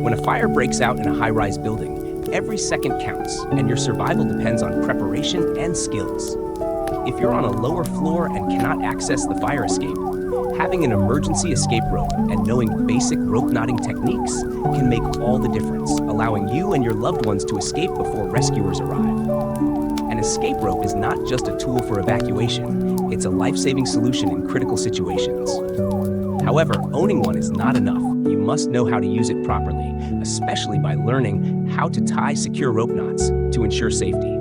When a fire breaks out in a high-rise building, every second counts, and your survival depends on preparation and skills. If you're on a lower floor and cannot access the fire escape, having an emergency escape rope and knowing basic rope knotting techniques can make all the difference, allowing you and your loved ones to escape before rescuers arrive. An escape rope is not just a tool for evacuation, it's a life-saving solution in critical situations. However, owning one is not enough. You must know how to use it properly, especially by learning how to tie secure rope knots to ensure safety.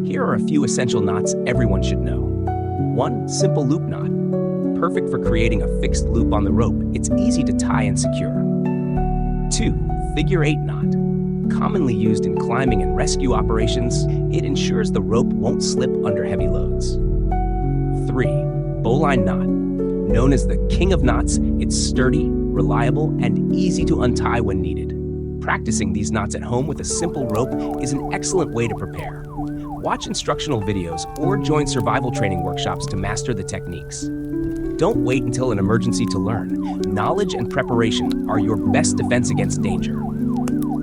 Here are a few essential knots everyone should know. 1. Simple loop knot. Perfect for creating a fixed loop on the rope. It's easy to tie and secure. 2. Figure 8 knot. Commonly used in climbing and rescue operations, it ensures the rope won't slip under heavy loads. 3. Bowline knot. Known as the king of knots, it's sturdy, reliable, and easy to untie when needed. Practicing these knots at home with a simple rope is an excellent way to prepare. Watch instructional videos or join survival training workshops to master the techniques. Don't wait until an emergency to learn. Knowledge and preparation are your best defense against danger.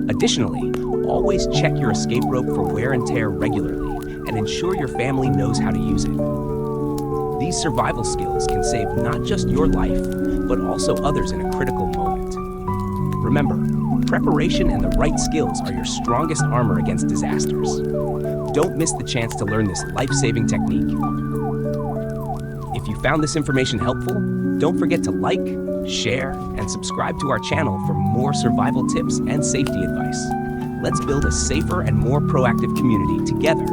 Additionally, always check your escape rope for wear and tear regularly and ensure your family knows how to use it. These survival skills can save not just your life, but also others in a critical moment. Remember, preparation and the right skills are your strongest armor against disasters. Don't miss the chance to learn this life-saving technique. If you found this information helpful, don't forget to like, share, and subscribe to our channel for more survival tips and safety advice. Let's build a safer and more proactive community together.